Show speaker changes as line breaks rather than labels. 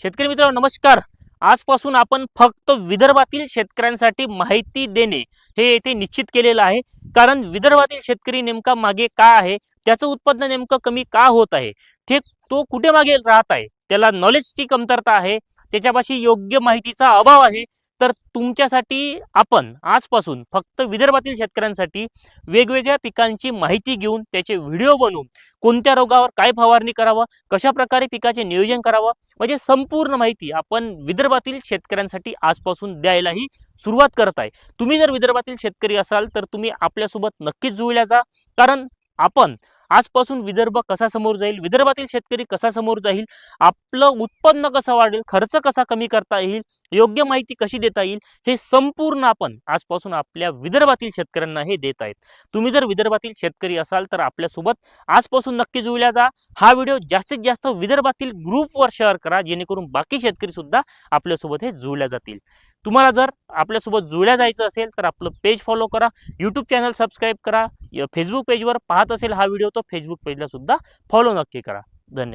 शेतकरी मित्रांनो नमस्कार. आजपासून आपण फक्त विदर्भातील शेतकऱ्यांसाठी माहिती देणे हे येथे निश्चित केलेलं आहे. कारण विदर्भातील शेतकरी नेमका मागे का आहे, त्याचं उत्पन्न नेमकं कमी का होत आहे, ते तो कुठे मागे राहत आहे, त्याला नॉलेजची कमतरता आहे, त्याच्यापाशी योग्य माहितीचा अभाव आहे. तर तुमच्यासाठी आपण आजपासून फक्त विदर्भातील शेतकऱ्यांसाठी वेगवेगळ्या पिकांची माहिती घेऊन त्याचे व्हिडिओ बनवून कोणत्या रोगावर काय फवारणी करावं, कशा प्रकारे पिकाचे नियोजन करावं, म्हणजे संपूर्ण माहिती आपण विदर्भातील शेतकऱ्यांसाठी आजपासून द्यायलाही सुरुवात करत आहे. तुम्ही जर विदर्भातील शेतकरी असाल तर तुम्ही आपल्यासोबत नक्कीच जुळल्या जा. कारण आपण आजपासून विदर्भ कसा समोर जाईल, विदर्भातील शेतकरी कसा समोर जाईल, आपलं उत्पन्न कसं वाढेल, खर्च कसा कमी करता येईल, योग्य माहिती कशी देता येईल, हे संपूर्ण आपण आजपासून आपल्या विदर्भातील शेतकऱ्यांना हे देत आहेत. तुम्ही जर विदर्भातील शेतकरी असाल तर आपल्यासोबत आजपासून नक्की जुळल्या जा. हा व्हिडिओ जास्तीत जास्त विदर्भातील ग्रुपवर शेअर करा, जेणेकरून बाकी शेतकरी सुद्धा आपल्यासोबत हे जुळल्या जातील. तुम्हाला जर आपल्यासोबत जुळल्या जायचं असेल तर आपलं पेज फॉलो करा, यूट्यूब चॅनल सबस्क्राईब करा, फेसबुक पेजवर पाहत असेल हा व्हिडिओ तर फेसबुक पेजला सुद्धा फॉलो नक्की करा. धन्यवाद.